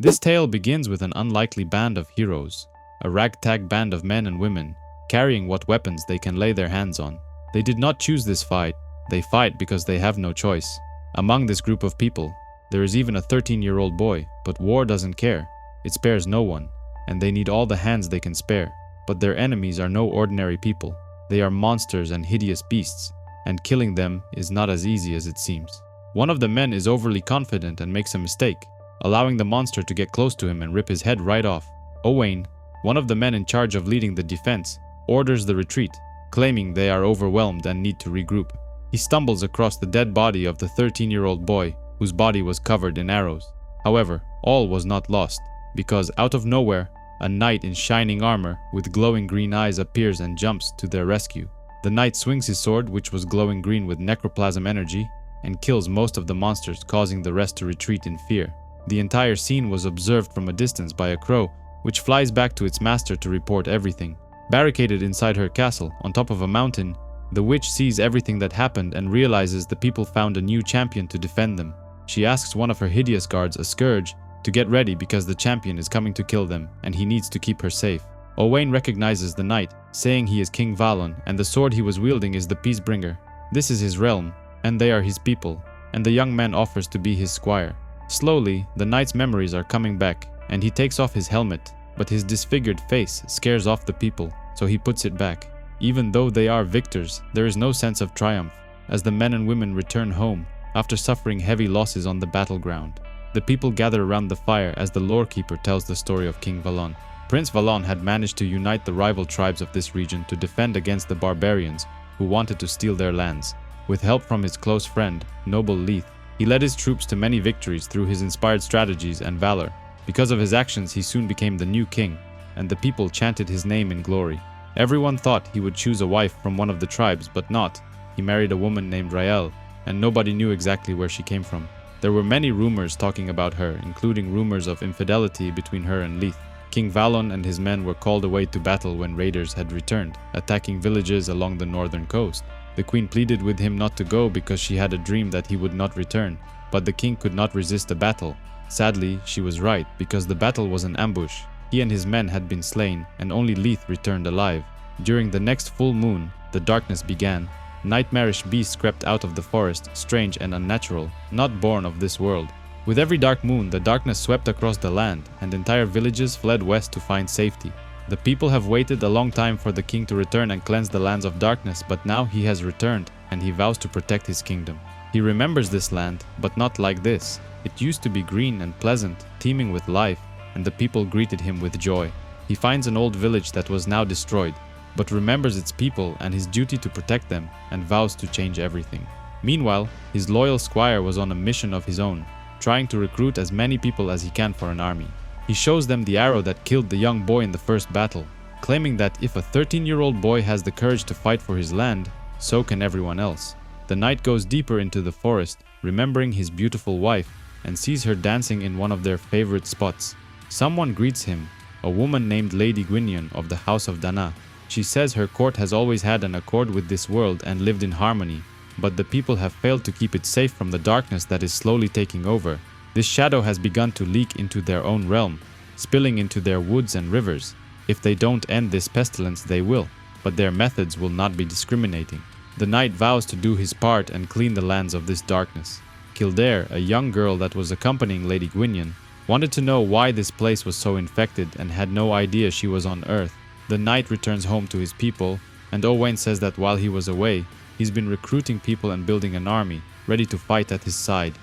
This tale begins with an unlikely band of heroes, a ragtag band of men and women, carrying what weapons they can lay their hands on. They did not choose this fight, they fight because they have no choice. Among this group of people, there is even a 13-year-old boy, but war doesn't care. It spares no one, and they need all the hands they can spare. But their enemies are no ordinary people. They are monsters and hideous beasts, and killing them is not as easy as it seems. One of the men is overly confident and makes a mistake, allowing the monster to get close to him and rip his head right off. Owain, one of the men in charge of leading the defense, orders the retreat, claiming they are overwhelmed and need to regroup. He stumbles across the dead body of the 13-year-old boy, whose body was covered in arrows. However, all was not lost, because out of nowhere, a knight in shining armor with glowing green eyes appears and jumps to their rescue. The knight swings his sword, which was glowing green with necroplasm energy, and kills most of the monsters, causing the rest to retreat in fear. The entire scene was observed from a distance by a crow, which flies back to its master to report everything. Barricaded inside her castle, on top of a mountain, the witch sees everything that happened and realizes the people found a new champion to defend them. She asks one of her hideous guards, a scourge, to get ready because the champion is coming to kill them and he needs to keep her safe. Owain recognizes the knight, saying he is King Valon and the sword he was wielding is the Peacebringer. This is his realm, and they are his people, and the young man offers to be his squire. Slowly, the knight's memories are coming back, and he takes off his helmet, but his disfigured face scares off the people, so he puts it back. Even though they are victors, there is no sense of triumph, as the men and women return home after suffering heavy losses on the battleground. The people gather around the fire as the lorekeeper tells the story of King Valon. Prince Valon had managed to unite the rival tribes of this region to defend against the barbarians who wanted to steal their lands. With help from his close friend, noble Leith, he led his troops to many victories through his inspired strategies and valor. Because of his actions, he soon became the new king, and the people chanted his name in glory. Everyone thought he would choose a wife from one of the tribes, but not. He married a woman named Rael, and nobody knew exactly where she came from. There were many rumors talking about her, including rumors of infidelity between her and Leith. King Valon and his men were called away to battle when raiders had returned, attacking villages along the northern coast. The queen pleaded with him not to go because she had a dream that he would not return, but the king could not resist the battle. Sadly, she was right, because the battle was an ambush. He and his men had been slain, and only Leith returned alive. During the next full moon, the darkness began. Nightmarish beasts crept out of the forest, strange and unnatural, not born of this world. With every dark moon, the darkness swept across the land, and entire villages fled west to find safety. The people have waited a long time for the king to return and cleanse the lands of darkness, but now he has returned, and he vows to protect his kingdom. He remembers this land, but not like this. It used to be green and pleasant, teeming with life, and the people greeted him with joy. He finds an old village that was now destroyed, but remembers its people and his duty to protect them, and vows to change everything. Meanwhile, his loyal squire was on a mission of his own, trying to recruit as many people as he can for an army. He shows them the arrow that killed the young boy in the first battle, claiming that if a 13-year-old boy has the courage to fight for his land, so can everyone else. The knight goes deeper into the forest, remembering his beautiful wife, and sees her dancing in one of their favorite spots. Someone greets him, a woman named Lady Gwinion of the House of Dana. She says her court has always had an accord with this world and lived in harmony, but the people have failed to keep it safe from the darkness that is slowly taking over. This shadow has begun to leak into their own realm, spilling into their woods and rivers. If they don't end this pestilence, they will, but their methods will not be discriminating. The knight vows to do his part and clean the lands of this darkness. Kildare, a young girl that was accompanying Lady Gwinion, wanted to know why this place was so infected and had no idea she was on Earth. The knight returns home to his people, and Owain says that while he was away, he's been recruiting people and building an army, ready to fight at his side.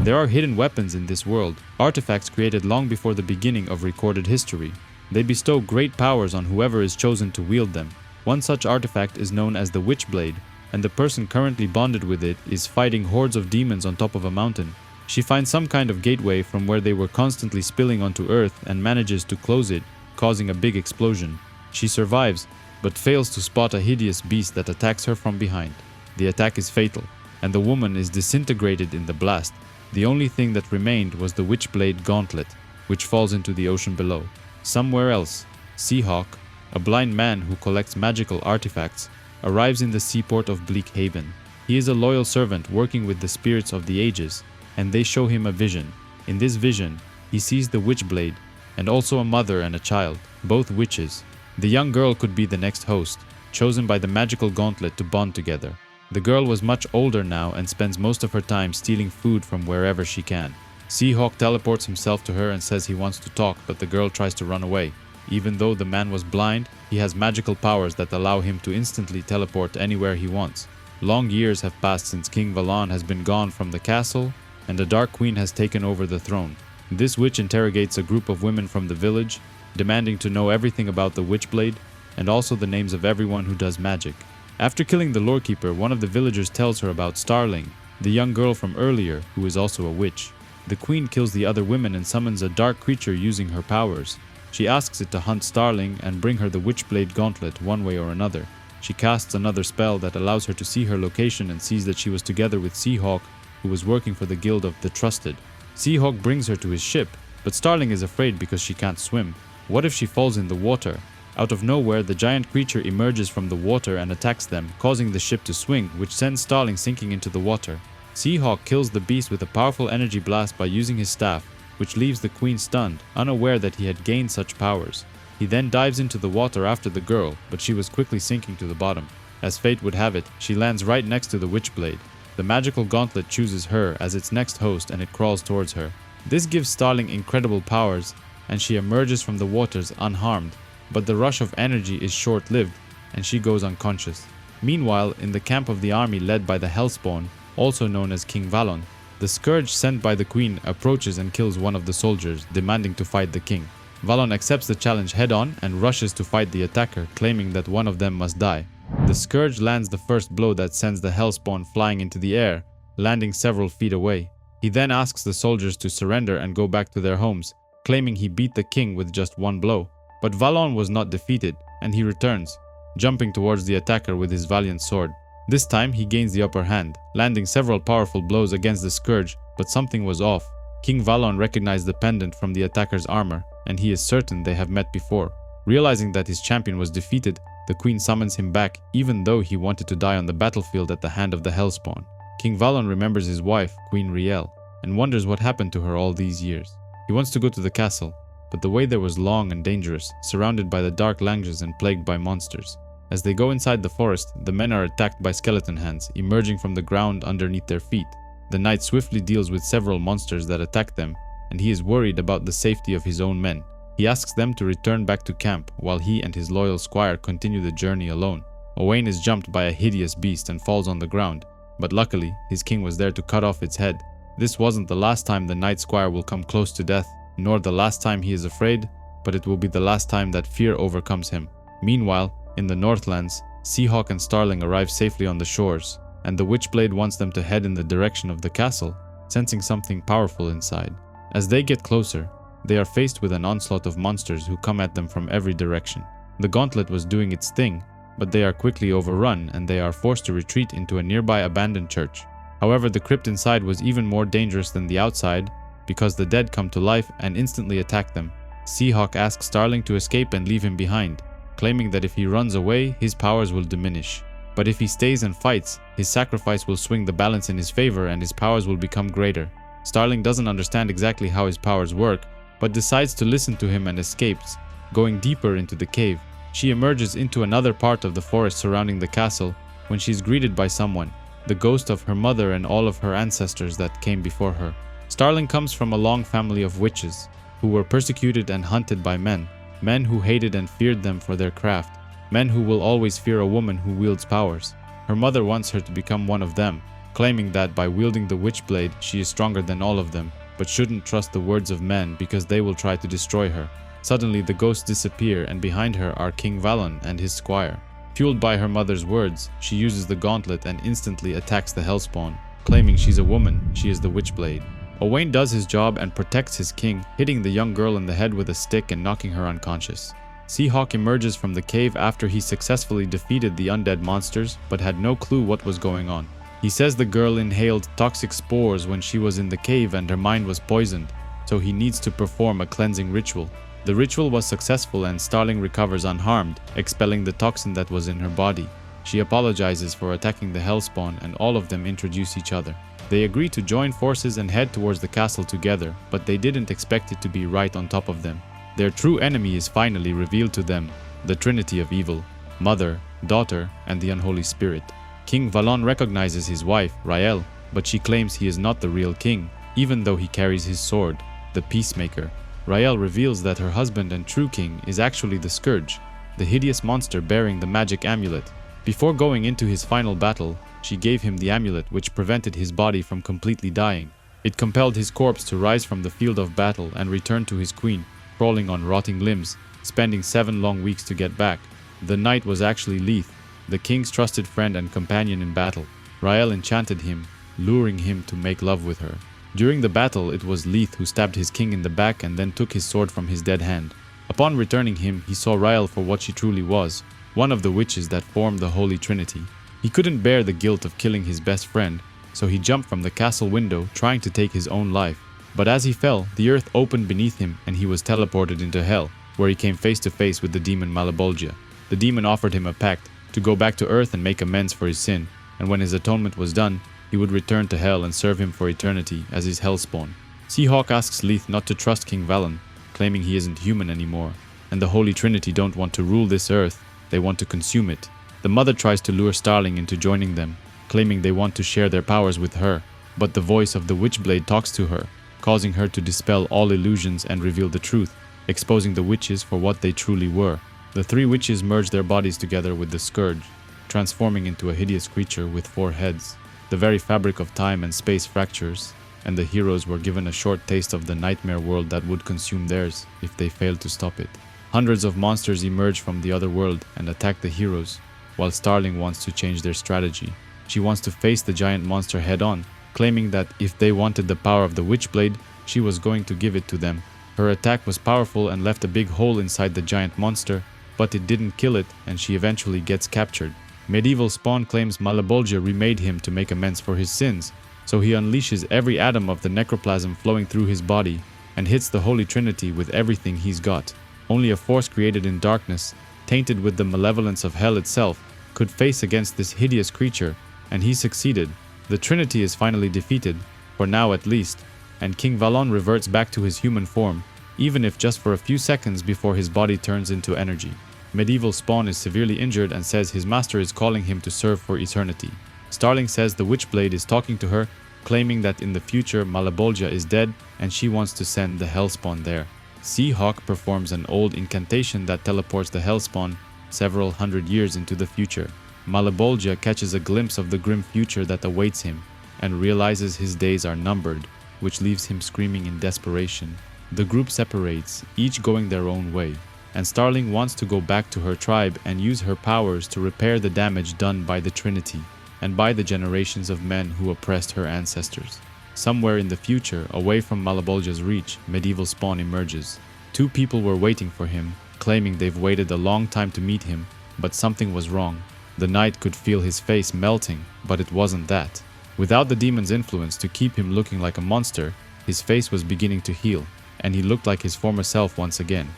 There are hidden weapons in this world, artifacts created long before the beginning of recorded history. They bestow great powers on whoever is chosen to wield them. One such artifact is known as the Witchblade, and the person currently bonded with it is fighting hordes of demons on top of a mountain. She finds some kind of gateway from where they were constantly spilling onto Earth and manages to close it, causing a big explosion. She survives, but fails to spot a hideous beast that attacks her from behind. The attack is fatal, and the woman is disintegrated in the blast. The only thing that remained was the Witchblade gauntlet, which falls into the ocean below. Somewhere else, Seahawk, a blind man who collects magical artifacts, arrives in the seaport of Bleak Haven. He is a loyal servant working with the spirits of the ages, and they show him a vision. In this vision, he sees the Witchblade, and also a mother and a child, both witches. The young girl could be the next host, chosen by the magical gauntlet to bond together. The girl was much older now and spends most of her time stealing food from wherever she can. Seahawk teleports himself to her and says he wants to talk, but the girl tries to run away. Even though the man was blind, he has magical powers that allow him to instantly teleport anywhere he wants. Long years have passed since King Valon has been gone from the castle, and the Dark Queen has taken over the throne. This witch interrogates a group of women from the village, demanding to know everything about the Witchblade, and also the names of everyone who does magic. After killing the lorekeeper, one of the villagers tells her about Starling, the young girl from earlier, who is also a witch. The queen kills the other women and summons a dark creature using her powers. She asks it to hunt Starling and bring her the Witchblade gauntlet one way or another. She casts another spell that allows her to see her location and sees that she was together with Seahawk, who was working for the Guild of the Trusted. Seahawk brings her to his ship, but Starling is afraid because she can't swim. What if she falls in the water? Out of nowhere, the giant creature emerges from the water and attacks them, causing the ship to swing, which sends Starling sinking into the water. Seahawk kills the beast with a powerful energy blast by using his staff, which leaves the queen stunned, unaware that he had gained such powers. He then dives into the water after the girl, but she was quickly sinking to the bottom. As fate would have it, she lands right next to the Witchblade. The magical gauntlet chooses her as its next host and it crawls towards her. This gives Starling incredible powers, and she emerges from the waters unharmed. But the rush of energy is short-lived, and she goes unconscious. Meanwhile, in the camp of the army led by the Hellspawn, also known as King Valon, the scourge sent by the queen approaches and kills one of the soldiers, demanding to fight the king. Valon accepts the challenge head-on and rushes to fight the attacker, claiming that one of them must die. The scourge lands the first blow that sends the Hellspawn flying into the air, landing several feet away. He then asks the soldiers to surrender and go back to their homes, claiming he beat the king with just one blow. But Valon was not defeated, and he returns, jumping towards the attacker with his valiant sword. This time he gains the upper hand, landing several powerful blows against the scourge, but something was off. King Valon recognized the pendant from the attacker's armor, and he is certain they have met before. Realizing that his champion was defeated, the queen summons him back, even though he wanted to die on the battlefield at the hand of the Hellspawn. King Valon remembers his wife, Queen Riel, and wonders what happened to her all these years. He wants to go to the castle, but the way there was long and dangerous, surrounded by the dark langes and plagued by monsters. As they go inside the forest, the men are attacked by skeleton hands, emerging from the ground underneath their feet. The knight swiftly deals with several monsters that attack them, and he is worried about the safety of his own men. He asks them to return back to camp, while he and his loyal squire continue the journey alone. Owain is jumped by a hideous beast and falls on the ground, but luckily, his king was there to cut off its head. This wasn't the last time the knight squire will come close to death, nor the last time he is afraid, but it will be the last time that fear overcomes him. Meanwhile, in the Northlands, Seahawk and Starling arrive safely on the shores, and the Witchblade wants them to head in the direction of the castle, sensing something powerful inside. As they get closer, they are faced with an onslaught of monsters who come at them from every direction. The gauntlet was doing its thing, but they are quickly overrun and they are forced to retreat into a nearby abandoned church. However, the crypt inside was even more dangerous than the outside, because the dead come to life and instantly attack them. Seahawk asks Starling to escape and leave him behind, claiming that if he runs away, his powers will diminish. But if he stays and fights, his sacrifice will swing the balance in his favor and his powers will become greater. Starling doesn't understand exactly how his powers work, but decides to listen to him and escapes, going deeper into the cave. She emerges into another part of the forest surrounding the castle when she is greeted by someone, the ghost of her mother and all of her ancestors that came before her. Starling comes from a long family of witches, who were persecuted and hunted by men who hated and feared them for their craft, men who will always fear a woman who wields powers. Her mother wants her to become one of them, claiming that by wielding the Witchblade she is stronger than all of them, but shouldn't trust the words of men because they will try to destroy her. Suddenly the ghosts disappear and behind her are King Valon and his squire. Fueled by her mother's words, she uses the gauntlet and instantly attacks the Hellspawn, claiming she's a woman, she is the Witchblade. Owain does his job and protects his king, hitting the young girl in the head with a stick and knocking her unconscious. Seahawk emerges from the cave after he successfully defeated the undead monsters, but had no clue what was going on. He says the girl inhaled toxic spores when she was in the cave and her mind was poisoned, so he needs to perform a cleansing ritual. The ritual was successful and Starling recovers unharmed, expelling the toxin that was in her body. She apologizes for attacking the Hellspawn and all of them introduce each other. They agree to join forces and head towards the castle together, but they didn't expect it to be right on top of them. Their true enemy is finally revealed to them, the trinity of evil, Mother, Daughter, and the Unholy Spirit. King Valon recognizes his wife, Rael, but she claims he is not the real king, even though he carries his sword, the Peacemaker. Rael reveals that her husband and true king is actually the Scourge, the hideous monster bearing the magic amulet. Before going into his final battle, she gave him the amulet which prevented his body from completely dying. It compelled his corpse to rise from the field of battle and return to his queen, crawling on rotting limbs, spending 7 long weeks to get back. The knight was actually Leith, the king's trusted friend and companion in battle. Rael enchanted him, luring him to make love with her. During the battle, it was Leith who stabbed his king in the back and then took his sword from his dead hand. Upon returning him, he saw Rael for what she truly was, one of the witches that formed the Holy Trinity. He couldn't bear the guilt of killing his best friend, so he jumped from the castle window trying to take his own life. But as he fell, the earth opened beneath him and he was teleported into hell, where he came face to face with the demon Malebolgia. The demon offered him a pact to go back to earth and make amends for his sin, and when his atonement was done, he would return to hell and serve him for eternity as his hellspawn. Seahawk asks Leith not to trust King Valon, claiming he isn't human anymore, and the Holy Trinity don't want to rule this earth, they want to consume it. The mother tries to lure Starling into joining them, claiming they want to share their powers with her, but the voice of the Witchblade talks to her, causing her to dispel all illusions and reveal the truth, exposing the witches for what they truly were. The 3 witches merge their bodies together with the Scourge, transforming into a hideous creature with 4 heads. The very fabric of time and space fractures, and the heroes were given a short taste of the nightmare world that would consume theirs if they failed to stop it. Hundreds of monsters emerge from the other world and attack the heroes, while Starling wants to change their strategy. She wants to face the giant monster head-on, claiming that if they wanted the power of the Witchblade, she was going to give it to them. Her attack was powerful and left a big hole inside the giant monster, but it didn't kill it and she eventually gets captured. Medieval Spawn claims Malebolgia remade him to make amends for his sins, so he unleashes every atom of the necroplasm flowing through his body and hits the Holy Trinity with everything he's got. Only a force created in darkness, tainted with the malevolence of hell itself, could face against this hideous creature, and he succeeded. The Trinity is finally defeated, for now at least, and King Valon reverts back to his human form, even if just for a few seconds before his body turns into energy. Medieval Spawn is severely injured and says his master is calling him to serve for eternity. Starling says the Witchblade is talking to her, claiming that in the future Malebolgia is dead and she wants to send the Hellspawn there. Seahawk performs an old incantation that teleports the Hellspawn several hundred years into the future. Malebolgia catches a glimpse of the grim future that awaits him and realizes his days are numbered, which leaves him screaming in desperation. The group separates, each going their own way, and Starling wants to go back to her tribe and use her powers to repair the damage done by the Trinity and by the generations of men who oppressed her ancestors. Somewhere in the future, away from Malebolgia's reach, Medieval Spawn emerges. 2 people were waiting for him, claiming they've waited a long time to meet him, but something was wrong. The knight could feel his face melting, but it wasn't that. Without the demon's influence to keep him looking like a monster, his face was beginning to heal, and he looked like his former self once again.